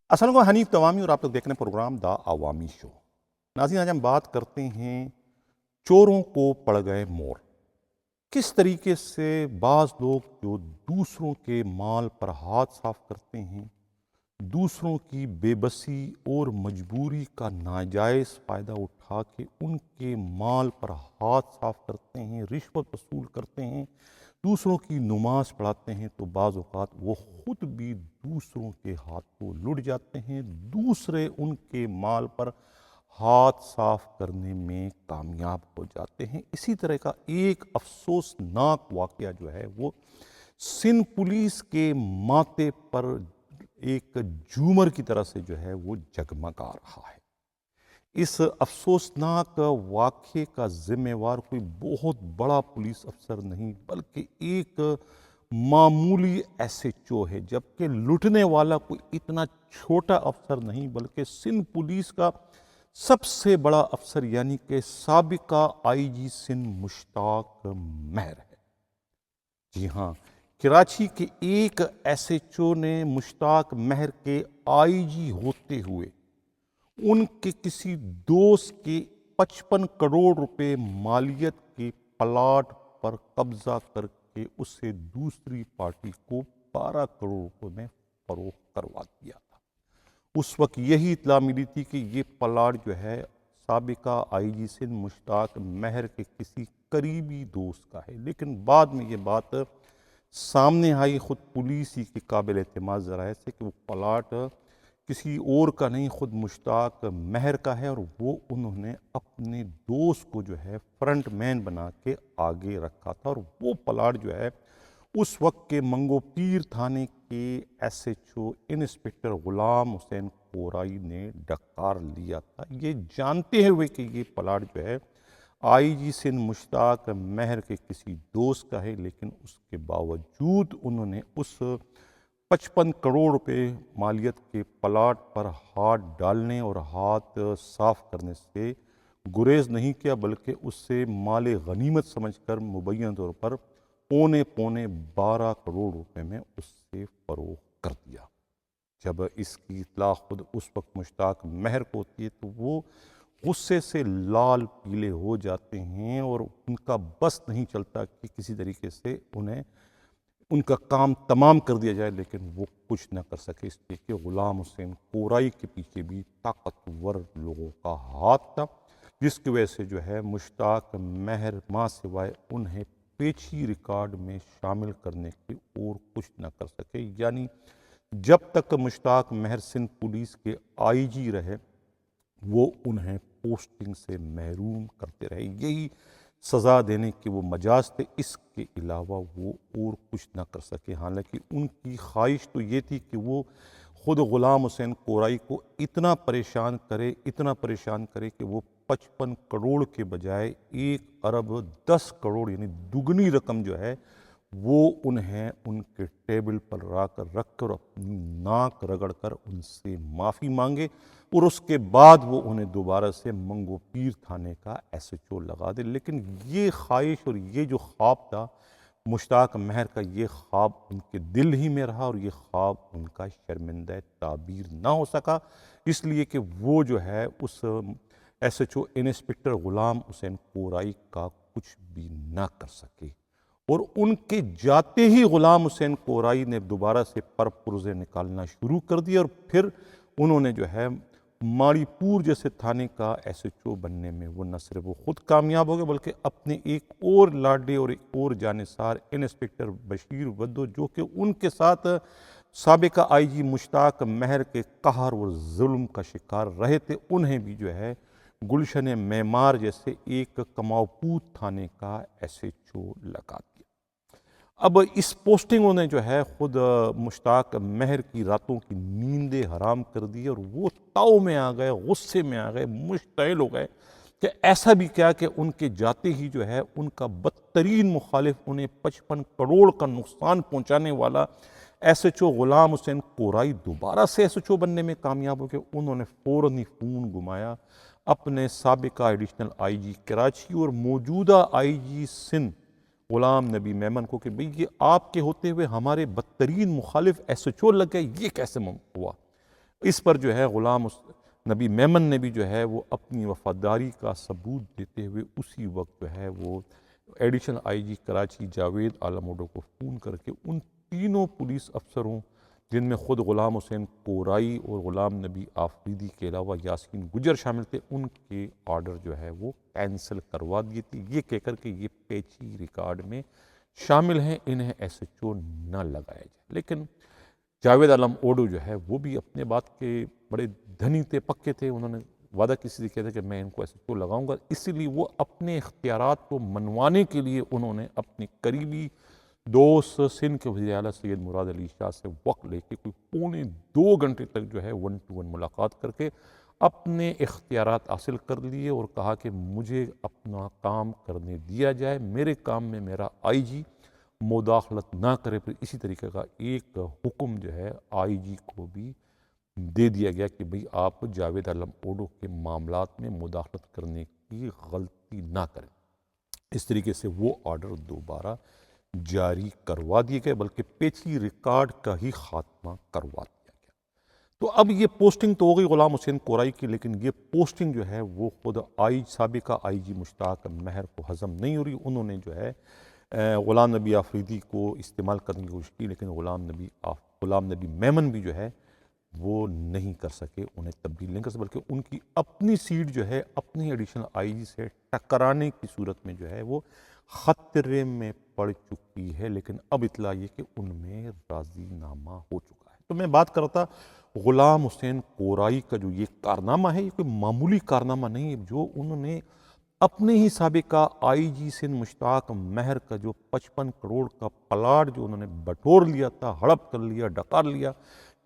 السلام علیکم، حنیف توامی اور آپ لوگ دیکھ رہے ہیں پروگرام دا عوامی شو۔ ناظرین، آج ہم بات کرتے ہیں چوروں کو پڑ گئے مور۔ کس طریقے سے بعض لوگ جو دوسروں کے مال پر ہاتھ صاف کرتے ہیں، دوسروں کی بے بسی اور مجبوری کا ناجائز فائدہ اٹھا کے ان کے مال پر ہاتھ صاف کرتے ہیں، رشوت وصول کرتے ہیں، دوسروں کی نماز پڑھاتے ہیں، تو بعض اوقات وہ خود بھی دوسروں کے ہاتھوں لٹ جاتے ہیں، دوسرے ان کے مال پر ہاتھ صاف کرنے میں کامیاب ہو جاتے ہیں۔ اسی طرح کا ایک افسوسناک واقعہ جو ہے وہ سندھ پولیس کے ماتھے پر ایک جھومر کی طرح سے جو ہے وہ جگمگا رہا ہے۔ اس افسوسناک واقعے کا ذمہ وار کوئی بہت بڑا پولیس افسر نہیں بلکہ ایک معمولی ایس ایچ او ہے، جبکہ لٹنے والا کوئی اتنا چھوٹا افسر نہیں بلکہ سندھ پولیس کا سب سے بڑا افسر یعنی کہ سابقہ آئی جی سندھ مشتاق مہر ہے۔ جی ہاں، کراچی کے ایک ایس ایچ او نے مشتاق مہر کے آئی جی ہوتے ہوئے ان کے کسی دوست کے 55 کروڑ روپے مالیت کے پلاٹ پر قبضہ کر کے اسے دوسری پارٹی کو 12 کروڑ روپے میں فروخت کروا دیا تھا۔ اس وقت یہی اطلاع ملی تھی کہ یہ پلاٹ جو ہے سابقہ آئی جی سندھ مشتاق مہر کے کسی قریبی دوست کا ہے، لیکن بعد میں یہ بات سامنے آئی خود پولیس ہی کے قابل اعتماد ذرائع سے کہ وہ پلاٹ کسی اور کا نہیں، خود مشتاق مہر کا ہے، اور وہ انہوں نے اپنے دوست کو جو ہے فرنٹ مین بنا کے آگے رکھا تھا، اور وہ پلاٹ جو ہے اس وقت کے منگو پیر تھانے کے S H O inspector Ghulam حسین کورائی نے ڈکار لیا تھا، یہ جانتے ہوئے کہ یہ پلاٹ جو ہے آئی جی سندھ مشتاق مہر کے کسی دوست کا ہے، لیکن اس کے باوجود انہوں نے اس 55 کروڑ روپے مالیت کے پلاٹ پر ہاتھ ڈالنے اور ہاتھ صاف کرنے سے گریز نہیں کیا، بلکہ اس سے مال غنیمت سمجھ کر مبینہ طور پر پونے 12 کروڑ روپے میں اس سے فروخت کر دیا۔ جب اس کی اطلاع خود اس وقت مشتاق مہر کو ہوتی ہے تو وہ غصے سے لال پیلے ہو جاتے ہیں، اور ان کا بس نہیں چلتا کہ کسی طریقے سے انہیں ان کا کام تمام کر دیا جائے، لیکن وہ کچھ نہ کر سکے، اس لیے کہ غلام حسین کورائی کے پیچھے بھی طاقتور لوگوں کا ہاتھ تھا، جس کی وجہ سے جو ہے مشتاق مہر ماں سوائے انہیں پیچی ریکارڈ میں شامل کرنے کے اور کچھ نہ کر سکے۔ یعنی جب تک مشتاق مہر سندھ پولیس کے آئی جی رہے وہ انہیں پوسٹنگ سے محروم کرتے رہے، یہی سزا دینے کے وہ مجاز تھے، اس کے علاوہ وہ اور کچھ نہ کر سکے۔ حالانکہ ان کی خواہش تو یہ تھی کہ وہ خود غلام حسین کورائی کو اتنا پریشان کرے کہ وہ 55 کروڑ کے بجائے 1 ارب 10 کروڑ یعنی دگنی رقم جو ہے وہ انہیں ان کے ٹیبل پر رکھ کر اپنی ناک رگڑ کر ان سے معافی مانگے، اور اس کے بعد وہ انہیں دوبارہ سے منگو پیر تھانے کا ایس ایچ او لگا دے۔ لیکن یہ خواہش اور یہ جو خواب تھا مشتاق مہر کا، یہ خواب ان کے دل ہی میں رہا، اور یہ خواب ان کا شرمندہ تعبیر نہ ہو سکا، اس لیے کہ وہ جو ہے اس S H O inspector Ghulam حسین کورائی کا کچھ بھی نہ کر سکے، اور ان کے جاتے ہی غلام حسین کورائی نے دوبارہ سے پرزے نکالنا شروع کر دیا، اور پھر انہوں نے جو ہے ماڑی پور جیسے تھانے کا ایس ایچ او بننے میں وہ نہ صرف وہ خود کامیاب ہو گئے بلکہ اپنے ایک اور لاڈے اور ایک اور جانثار انسپکٹر بشیر ودو، جو کہ ان کے ساتھ سابقہ آئی جی مشتاق مہر کے قہر اور ظلم کا شکار رہے تھے، انہیں بھی جو ہے گلشن معمار جیسے ایک کماؤ پوت تھانے کا ایس ایچ او لگا دیا۔ اب اس پوسٹنگوں نے جو ہے خود مشتاق مہر کی راتوں کی نیندیں حرام کر دی، اور وہ تاؤ میں آ گئے، غصے میں آ گئے، مشتعل ہو گئے کہ ایسا بھی کیا کہ ان کے جاتے ہی جو ہے ان کا بدترین مخالف، انہیں 55 کروڑ کا نقصان پہنچانے والا ایس ایچ او غلام حسین کورائی دوبارہ سے ایس ایچ او بننے میں کامیاب ہو گئے۔ انہوں نے فوراً ہی فون گھمایا اپنے سابقہ ایڈیشنل آئی جی کراچی اور موجودہ آئی جی سندھ غلام نبی میمن کو کہ بھئی یہ آپ کے ہوتے ہوئے ہمارے بدترین مخالف ایس ایچ او لگ گئے، یہ کیسے ہوا؟ اس پر جو ہے غلام نبی میمن نے بھی جو ہے وہ اپنی وفاداری کا ثبوت دیتے ہوئے اسی وقت جو ہے وہ additional I G Karachi Javed Alam Odho کو فون کر کے ان تینوں پولیس افسروں جن میں خود غلام حسین کورائی اور غلام نبی آفریدی کے علاوہ یاسین گجر شامل تھے، ان کے آرڈر جو ہے وہ کینسل کروا دیے تھے، یہ کہہ کر کہ یہ پیچی ریکارڈ میں شامل ہیں، انہیں ایس ایچ او نہ لگایا جائے۔ لیکن جاوید عالم اوڈو جو ہے وہ بھی اپنے بات کے بڑے دھنی تھے، پکے تھے، انہوں نے وعدہ کسی سے کیا تھا کہ میں ان کو ایس ایچ او لگاؤں گا، اسی لیے وہ اپنے اختیارات کو منوانے کے لیے انہوں نے اپنے قریبی دوست سندھ کے وزیر اعلیٰ سید مراد علی شاہ سے وقت لے کے کوئی 2.25 گھنٹے تک جو ہے 1 to 1 ملاقات کر کے اپنے اختیارات حاصل کر لیے اور کہا کہ مجھے اپنا کام کرنے دیا جائے، میرے کام میں میرا آئی جی مداخلت نہ کرے۔ پھر اسی طریقے کا ایک حکم جو ہے آئی جی کو بھی دے دیا گیا کہ بھئی آپ جاوید عالم اوڈو کے معاملات میں مداخلت کرنے کی غلطی نہ کریں۔ اس طریقے سے وہ آرڈر دوبارہ جاری کروا دیے گئے، بلکہ پیچی ریکارڈ کا ہی خاتمہ کروا دیا گیا۔ تو اب یہ پوسٹنگ تو ہو گئی غلام حسین کورائی کی، لیکن یہ پوسٹنگ جو ہے وہ خود سابقہ آئی جی مشتاق مہر کو ہضم نہیں ہو رہی۔ انہوں نے جو ہے غلام نبی آفریدی کو استعمال کرنے کی کوشش کی، لیکن غلام نبی میمن بھی جو ہے وہ نہیں کر سکے، انہیں تبدیل نہیں کر سکے، بلکہ ان کی اپنی سیٹ جو ہے اپنی ایڈیشنل آئی جی سے ٹکرانے کی صورت میں جو ہے وہ خطرے میں پڑ چکی ہے۔ لیکن اب اطلاع یہ کہ ان میں راضی نامہ ہو چکا ہے۔ تو میں بات کرتا غلام حسین کورائی کا جو یہ کارنامہ ہے، یہ کوئی معمولی کارنامہ نہیں ہے، جو انہوں نے اپنے ہی سابقہ آئی جی سندھ مشتاق مہر کا جو 55 کروڑ کا پلاٹ جو انہوں نے بٹور لیا تھا، ہڑپ کر لیا، ڈکار لیا،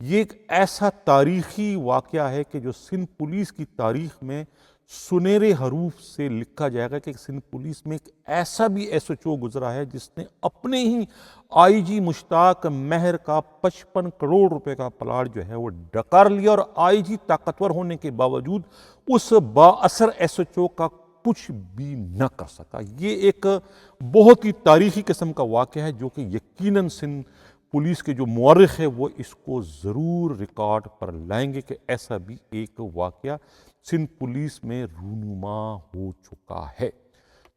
یہ ایک ایسا تاریخی واقعہ ہے کہ جو سندھ پولیس کی تاریخ میں سنہرے حروف سے لکھا جائے گا کہ سندھ پولیس میں ایک ایسا بھی ایس ایچ او گزرا ہے جس نے اپنے ہی آئی جی مشتاق مہر کا 55 کروڑ روپے کا پلاٹ جو ہے وہ ڈکار لیا، اور آئی جی طاقتور ہونے کے باوجود اس با اثر ایس ایچ او کا کچھ بھی نہ کر سکا۔ یہ ایک بہت ہی تاریخی قسم کا واقعہ ہے جو کہ یقیناً سندھ پولیس کے جو مورخ ہے وہ اس کو ضرور ریکارڈ پر لائیں گے کہ ایسا بھی ایک واقعہ سندھ پولیس میں رونما ہو چکا ہے۔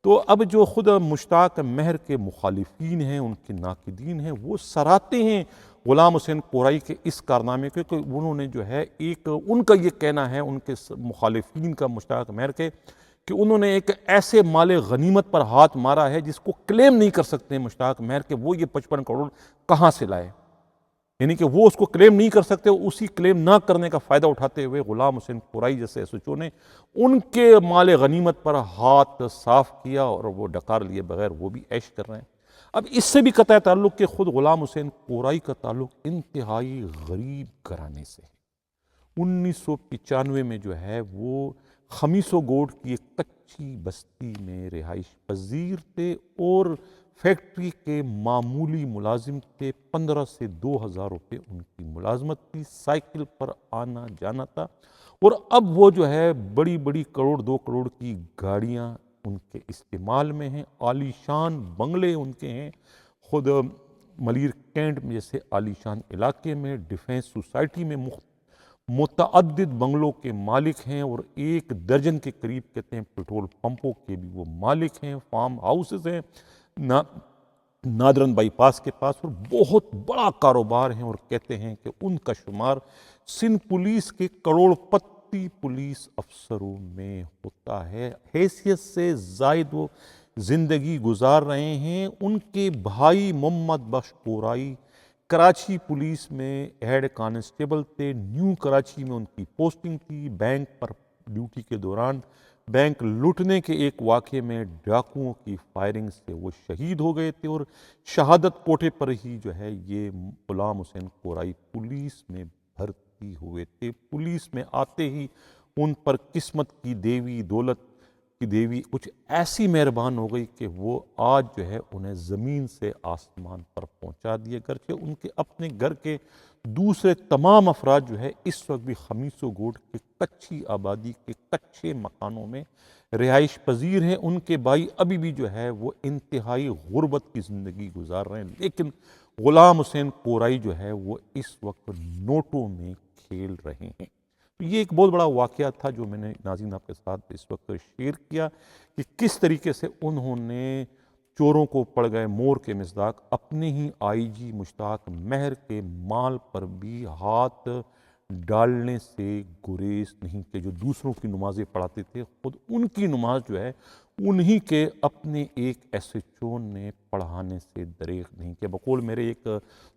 تو اب جو خود مشتاق مہر کے مخالفین ہیں، ان کے ناقدین ہیں، وہ سراہتے ہیں غلام حسین کورائی کے اس کارنامے کے، کہ انہوں نے جو ہے ایک ان کا یہ کہنا ہے، ان کے مخالفین کا مشتاق مہر کے، کہ انہوں نے ایک ایسے مال غنیمت پر ہاتھ مارا ہے جس کو کلیم نہیں کر سکتے مشتاق مہر کہ وہ یہ 55 کروڑ کہاں سے لائے، یعنی کہ وہ اس کو کلیم نہیں کر سکتے۔ اسی کلیم نہ کرنے کا فائدہ اٹھاتے ہوئے غلام حسین کورائی جیسے ایس ایچ او نے ان کے مال غنیمت پر ہاتھ صاف کیا اور وہ ڈکار لیے بغیر وہ بھی عیش کر رہے ہیں۔ اب اس سے بھی قطع تعلق کہ خود غلام حسین کورائی کا تعلق انتہائی غریب گھرانے سے ہے۔ 1995 میں جو ہے وہ خمیسو گوڈ کی ایک کچی بستی میں رہائش پذیر تھے اور فیکٹری کے معمولی ملازم تھے۔ 15 سے 2000 روپے ان کی ملازمت تھی، سائیکل پر آنا جانا تھا، اور اب وہ جو ہے بڑی بڑی 1-2 کروڑ کی گاڑیاں ان کے استعمال میں ہیں، عالی شان بنگلے ان کے ہیں، خود ملیر کینٹ میں جیسے عالی شان علاقے میں ڈیفینس سوسائٹی میں متعدد بنگلوں کے مالک ہیں، اور 1 درجن کے قریب کہتے ہیں پیٹرول پمپوں کے بھی وہ مالک ہیں، فارم ہاؤسز ہیں نادرن بائی پاس کے پاس، اور بہت بڑا کاروبار ہیں، اور کہتے ہیں کہ ان کا شمار سندھ پولیس کے کروڑ پتی پولیس افسروں میں ہوتا ہے۔ حیثیت سے زائد وہ زندگی گزار رہے ہیں۔ ان کے بھائی محمد بخش کورائی کراچی پولیس میں ہیڈ کانسٹیبل تھے، نیو کراچی میں ان کی پوسٹنگ تھی۔ بینک پر ڈیوٹی کے دوران بینک لوٹنے کے ایک واقعے میں ڈاکوؤں کی فائرنگ سے وہ شہید ہو گئے تھے، اور شہادت کوٹے پر ہی جو ہے یہ غلام حسین کورائی پولیس میں بھرتی ہوئے تھے۔ پولیس میں آتے ہی ان پر قسمت کی دیوی، دولت کی دیوی کچھ ایسی مہربان ہو گئی کہ وہ آج جو ہے انہیں زمین سے آسمان پر پہنچا دیے، گرچہ ان کے اپنے گھر کے دوسرے تمام افراد جو ہے اس وقت بھی خمیسو گوڈ کے کچی آبادی کے کچے مکانوں میں رہائش پذیر ہیں۔ ان کے بھائی ابھی بھی جو ہے وہ انتہائی غربت کی زندگی گزار رہے ہیں، لیکن غلام حسین کورائی جو ہے وہ اس وقت نوٹوں میں کھیل رہے ہیں۔ تو یہ ایک بہت بڑا واقعہ تھا جو میں نے ناظرین آپ کے ساتھ اس وقت شیئر کیا کہ کس طریقے سے انہوں نے چوروں کو پڑ گئے مور کے مصداق اپنے ہی آئی جی مشتاق مہر کے مال پر بھی ہاتھ ڈالنے سے گریز نہیں کہ جو دوسروں کی نمازیں پڑھاتے تھے خود ان کی نماز جو ہے انہی کے اپنے ایک ایس ایچ او نے پڑھانے سے دریغ نہیں کیا۔ بقول میرے ایک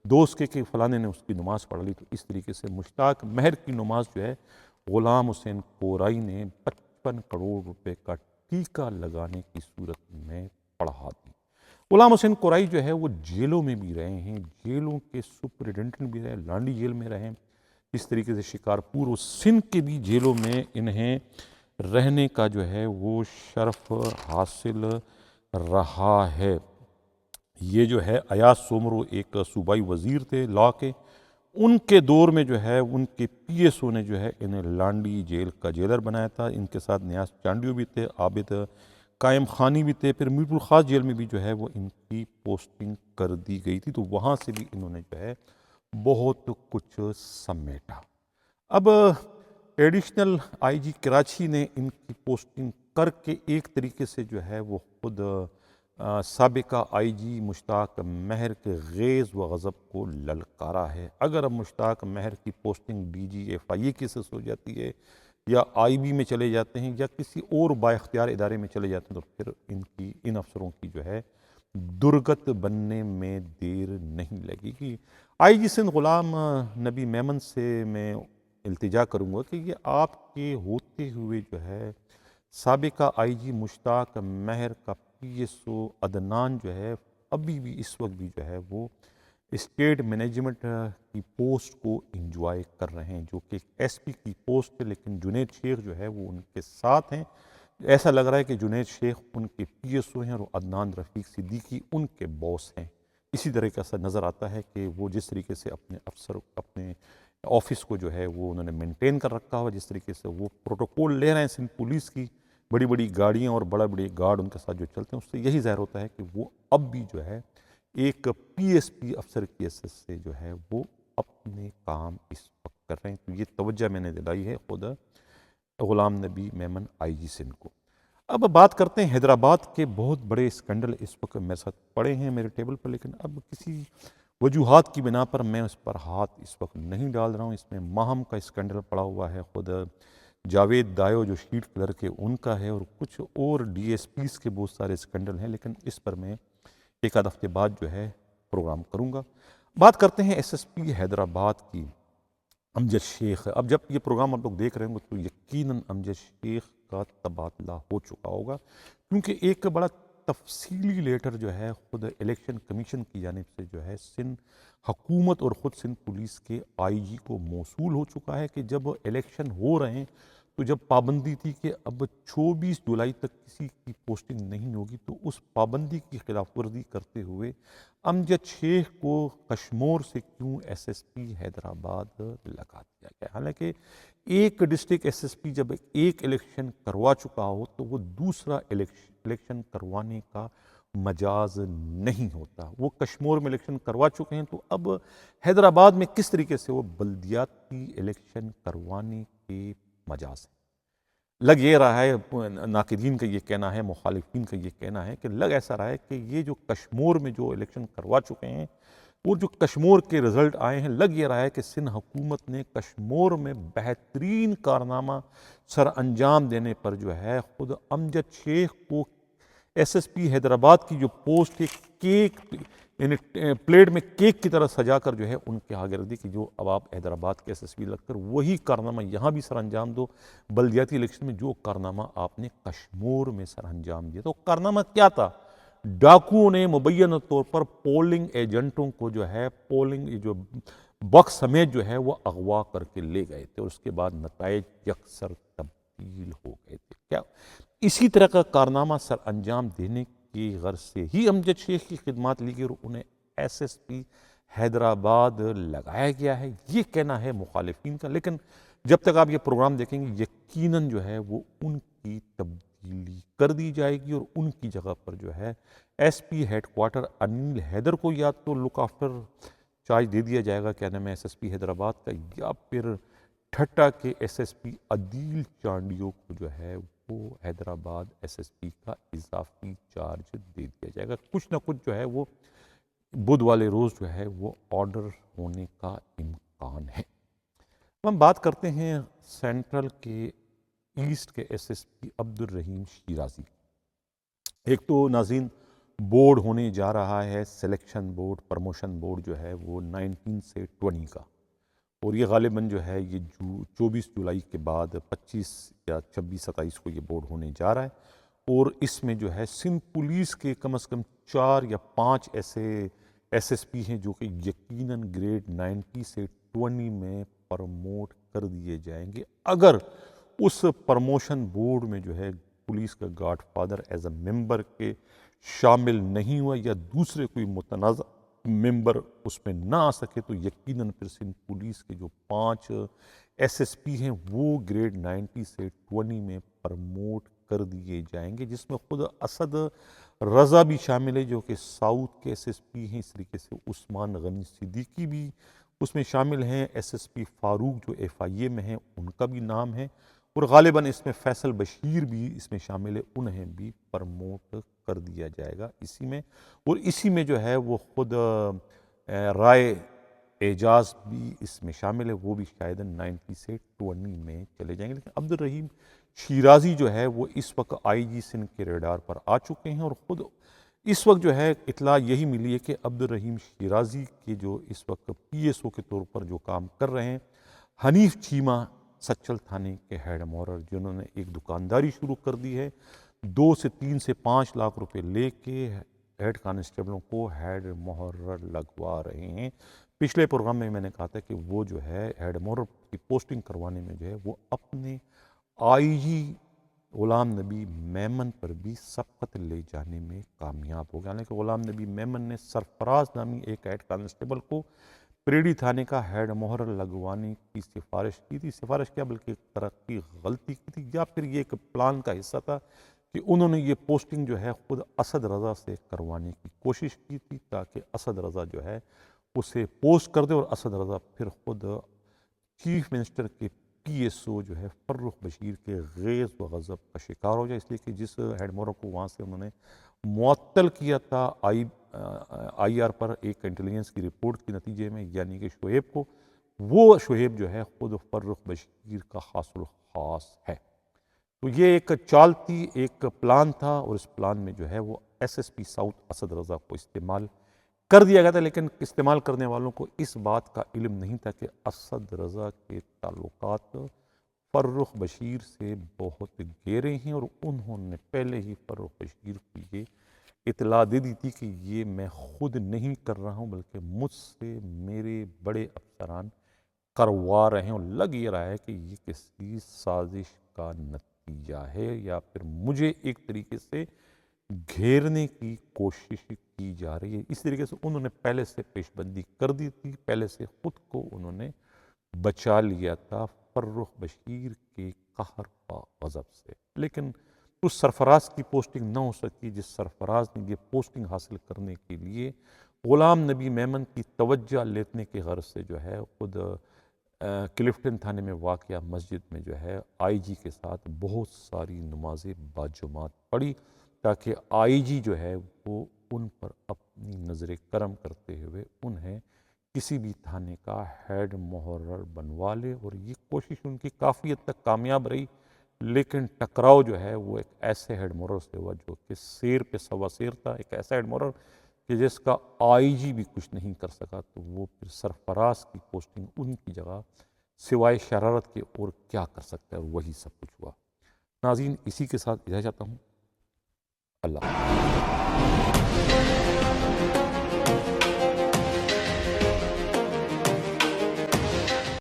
دوست کے کہ فلانے نے اس کی نماز پڑھ لی، تو اس طریقے سے مشتاق مہر کی نماز جو ہے غلام حسین کورائی نے 55 کروڑ روپے کا ٹیکہ لگانے کی صورت میں پڑھا دی۔ غلام حسین کورائی جو ہے وہ جیلوں میں بھی رہے ہیں، جیلوں کے سپرنٹینڈنٹ بھی رہے، لانڈی جیل میں رہے، اس طریقے سے شکارپور و سندھ کے بھی جیلوں میں انہیں رہنے کا جو ہے وہ شرف حاصل رہا ہے۔ یہ جو ہے ایاز سومرو ایک صوبائی وزیر تھے لا کے، ان کے دور میں جو ہے ان کے پی ایس او نے جو ہے انہیں لانڈی جیل کا جیلر بنایا تھا۔ ان کے ساتھ نیاز چانڈیو بھی تھے، عابد قائم خانی بھی تھے، پھر میرپور خاص جیل میں بھی جو ہے وہ ان کی پوسٹنگ کر دی گئی تھی، تو وہاں سے بھی انہوں نے جو ہے بہت کچھ سمیٹا۔ اب ایڈیشنل آئی جی کراچی نے ان کی پوسٹنگ کر کے ایک طریقے سے جو ہے وہ خود سابقہ آئی جی مشتاق مہر کے غیظ و غضب کو للکارا ہے۔ اگر اب مشتاق مہر کی پوسٹنگ ڈی جی ایف آئی اے کی سے ہو جاتی ہے یا آئی بی میں چلے جاتے ہیں یا کسی اور با اختیار ادارے میں چلے جاتے ہیں، تو پھر ان افسروں کی جو ہے درگت بننے میں دیر نہیں لگے گی۔ آئی جی سندھ غلام نبی میمن سے میں التجا کروں گا کہ یہ آپ کے ہوتے ہوئے جو ہے سابقہ آئی جی مشتاق مہر کا پی ایس او عدنان جو ہے ابھی بھی اس وقت بھی جو ہے وہ اسٹیٹ مینجمنٹ کی پوسٹ کو انجوائے کر رہے ہیں، جو کہ ایس پی کی پوسٹ ہے، لیکن جنید شیخ جو ہے وہ ان کے ساتھ ہیں۔ ایسا لگ رہا ہے کہ جنید شیخ ان کے پی ایس او ہیں اور عدنان رفیق صدیقی ان کے باس ہیں۔ اسی طرح کا ایسا نظر آتا ہے کہ وہ جس طریقے سے اپنے آفس کو جو ہے وہ انہوں نے مینٹین کر رکھا ہوا، جس طریقے سے وہ پروٹوکول لے رہے ہیں سندھ پولیس کی، بڑی بڑی گاڑیاں اور بڑے گارڈ ان کے ساتھ جو چلتے ہیں، اس سے یہی ظاہر ہوتا ہے کہ وہ اب بھی جو ہے ایک پی ایس پی افسر کی حیثیت سے جو ہے وہ اپنے کام اس وقت کر رہے ہیں۔ تو یہ توجہ میں نے دلائی ہے خود غلام نبی میمن آئی جی سندھ کو۔ اب بات کرتے ہیں حیدرآباد کے بہت بڑے اسکینڈل اس وقت میرے ساتھ پڑے ہیں میرے ٹیبل پر، لیکن اب کسی وجوہات کی بنا پر میں اس پر ہاتھ اس وقت نہیں ڈال رہا ہوں۔ اس میں ماہم کا اسکینڈل پڑا ہوا ہے، خود جاوید دایو جو شیٹ کلر کے ان کا ہے، اور کچھ اور ڈی ایس پیز کے بہت سارے اسکینڈل ہیں، لیکن اس پر میں ایک آدھ ہفتے بعد جو ہے پروگرام کروں گا۔ بات کرتے ہیں ایس ایس پی حیدرآباد کی، امجد شیخ۔ اب جب یہ پروگرام آپ لوگ دیکھ رہے ہوں گے تو یقیناً امجد شیخ کا تبادلہ ہو چکا ہوگا، کیونکہ ایک بڑا تفصیلی لیٹر جو ہے خود الیکشن کمیشن کی جانب سے جو ہے سندھ حکومت اور خود سندھ پولیس کے آئی جی کو موصول ہو چکا ہے کہ جب الیکشن ہو رہے ہیں تو جب پابندی تھی کہ اب 24 جولائی تک کسی کی پوسٹنگ نہیں ہوگی، تو اس پابندی کی خلاف ورزی کرتے ہوئے امجد شیخ کو کشمور سے کیوں ایس ایس پی حیدرآباد لگا دیا گیا؟ حالانکہ ایک ڈسٹرکٹ ایس ایس پی جب ایک الیکشن کروا چکا ہو تو وہ دوسرا الیکشن کروانے کا مجاز نہیں ہوتا۔ وہ کشمور میں الیکشن کروا چکے ہیں، تو اب حیدرآباد میں کس طریقے سے وہ بلدیاتی الیکشن کروانے کے مجاز ہے؟ لگ یہ رہا ہے، ناقدین کا یہ کہنا ہے، مخالفین کا یہ کہنا ہے کہ لگ ایسا رہا ہے کہ یہ جو کشمور میں جو الیکشن کروا چکے ہیں اور جو کشمور کے رزلٹ آئے ہیں، لگ یہ رہا ہے کہ سندھ حکومت نے کشمور میں بہترین کارنامہ سر انجام دینے پر جو ہے خود امجد شیخ کو ایس ایس پی حیدرآباد کی جو پوسٹ کیک یعنی پلیٹ میں کیک کی طرح سجا کر جو ہے ان کے آگے رکھ دی کہ جو اب آپ حیدرآباد کے ایس ایس پی لگ کر وہی کارنامہ یہاں بھی سر انجام دو، بلدیاتی الیکشن میں جو کارنامہ آپ نے کشمور میں سر انجام دیا۔ تو کارنامہ کیا تھا؟ ڈاکوؤں نے مبینہ طور پر پولنگ ایجنٹوں کو جو ہے پولنگ جو بکس سمیت جو ہے وہ اغوا کر کے لے گئے تھے، اور اس کے بعد نتائج یکسر تبدیل ہو گئے تھے۔ کیا اسی طرح کا کارنامہ سر انجام دینے کی غرض سے ہی امجد شیخ کی خدمات لی گئی اور انہیں ایس ایس پی حیدرآباد لگایا گیا ہے؟ یہ کہنا ہے مخالفین کا، لیکن جب تک آپ یہ پروگرام دیکھیں گے یقیناً جو ہے وہ ان کی تبدیلی کر دی جائے گی، اور ان کی جگہ پر جو ہے S P headquarter Anil Haider کو یا تو لک آفٹر چارج دے دیا جائے گا، کیا نام ہے ایس ایس پی حیدرآباد کا، یا پھر ٹھٹا کے ایس ایس پی عدیل چانڈیو کو جو ہے وہ حیدرآباد ایس ایس پی کا اضافی چارج دے دیا جائے گا. کچھ نہ کچھ جو ہے وہ بدھ والے روز جو ہے وہ آرڈر ہونے کا امکان ہے. ہم بات کرتے ہیں سینٹرل کے ایسٹ کے ایس ایس پی عبدالرحیم شیرازی. ایک تو ناظرین بورڈ ہونے جا رہا ہے سلیکشن بورڈ پروموشن بورڈ جو ہے وہ 19 سے 20 کا, اور یہ غالباً جو ہے یہ 24 جولائی کے بعد 25 یا 26 27 کو یہ بورڈ ہونے جا رہا ہے. اور اس میں جو ہے سندھ پولیس کے کم از کم 4 یا 5 ایسے ایس ایس پی ہیں جو کہ یقیناً گریڈ 90 سے 20 میں پروموٹ کر دیے جائیں گے اگر اس پروموشن بورڈ میں جو ہے پولیس کا گاڈ فادر ایز اے ممبر کے شامل نہیں ہوا یا دوسرے کوئی متنازع ممبر اس میں نہ آ سکے تو یقیناً پھر سندھ پولیس کے جو 5 ایس ایس پی ہیں وہ گریڈ 90 سے 20 میں پروموٹ کر دیے جائیں گے, جس میں خود اسد رضا بھی شامل ہے جو کہ ساؤتھ کے ایس ایس پی ہیں. اس طریقے سے عثمان غنی صدیقی بھی اس میں شامل ہیں, ایس ایس پی فاروق جو ایف آئی اے میں ہیں ان کا بھی نام ہے, اور غالباً اس میں فیصل بشیر بھی اس میں شامل ہے, انہیں بھی پروموٹ کر دیا جائے گا اسی میں. اور اسی میں جو ہے وہ خود رائے اعجاز بھی اس میں شامل ہے, وہ بھی شاید 90 سے 20 میں چلے جائیں گے. لیکن عبدالرحیم شیرازی جو ہے وہ اس وقت آئی جی سندھ کے ریڈار پر آ چکے ہیں, اور خود اس وقت جو ہے اطلاع یہی ملی ہے کہ عبدالرحیم شیرازی کے جو اس وقت پی ایس او کے طور پر جو کام کر رہے ہیں حنیف چیمہ سچل تھانے کے ہیڈ مہرر, جنہوں نے ایک دکانداری شروع کر دی ہے, 2 سے 3 سے 5 لاکھ روپے لے کے ہیڈ کانسٹیبلوں کو ہیڈ محرر لگوا رہے ہیں. پچھلے پروگرام میں نے کہا تھا کہ وہ جو ہے ہیڈ محرر کی پوسٹنگ کروانے میں جو ہے وہ اپنے آئی جی غلام نبی میمن پر بھی سبقت لے جانے میں کامیاب ہو گیا. حالانکہ غلام نبی میمن نے سرفراز نامی ایک ہیڈ کانسٹیبل کو پریڈی تھانے کا ہیڈ محرر لگوانے کی سفارش کی تھی. سفارش کیا بلکہ ایک طرح کی غلطی کی تھی, یا پھر یہ ایک پلان کا حصہ تھا کہ انہوں نے یہ پوسٹنگ جو ہے خود اسد رضا سے کروانے کی کوشش کی تھی تاکہ اسد رضا جو ہے اسے پوسٹ کر دے, اور اسد رضا پھر خود چیف منسٹر کے پی ایس او جو ہے فرخ بشیر کے غیظ و غضب کا شکار ہو جائے. اس لیے کہ جس ہیڈ محرر کو وہاں سے انہوں نے معطل کیا تھا آئی آر پر ایک انٹیلیجنس کی رپورٹ کے نتیجے میں, یعنی کہ شعیب کو, وہ شعیب جو ہے خود فرخ بشیر کا خاص الخاص ہے. تو یہ ایک چال تھی, ایک پلان تھا, اور اس پلان میں جو ہے وہ S S P south Asad Raza کو استعمال کر دیا گیا تھا. لیکن استعمال کرنے والوں کو اس بات کا علم نہیں تھا کہ اسد رضا کے تعلقات فرخ بشیر سے بہت گہرے ہیں, اور انہوں نے پہلے ہی فرخ بشیر کو یہ اطلاع دے دی تھی کہ یہ میں خود نہیں کر رہا ہوں بلکہ مجھ سے میرے بڑے افسران کروا رہے ہیں, اور لگ یہ رہا ہے کہ یہ کسی سازش کا نتیجہ ہے یا پھر مجھے ایک طریقے سے گھیرنے کی کوشش کی جا رہی ہے. اس طریقے سے انہوں نے پہلے سے پیش بندی کر دی تھی, پہلے سے خود کو انہوں نے بچا لیا تھا فرخ بشیر کے قہر و غضب سے. لیکن اس سرفراز کی پوسٹنگ نہ ہو سکی جس سرفراز نے یہ پوسٹنگ حاصل کرنے کے لیے غلام نبی میمن کی توجہ لینے کے غرض سے جو ہے خود کلفٹن تھانے میں واقعہ مسجد میں جو ہے آئی جی کے ساتھ بہت ساری نمازیں باجماعت پڑھی تاکہ آئی جی جو ہے وہ ان پر اپنی نظر کرم کرتے ہوئے انہیں کسی بھی تھانے کا ہیڈ محرر بنوا لے. اور یہ کوشش ان کی کافی حد تک کامیاب رہی, لیکن ٹکراؤ جو ہے وہ ایک ایسے ہیڈ محرر سے ہوا جو کہ سیر پہ سوا سیر تھا, ایک ایسا ہیڈ محرر کہ جس کا آئی جی بھی کچھ نہیں کر سکا. تو وہ پھر سرفراز کی پوسٹنگ ان کی جگہ سوائے شرارت کے اور کیا کر سکتا ہے, اور وہی سب کچھ ہوا. ناظرین اسی کے ساتھ اجازت چاہتا ہوں. اللہ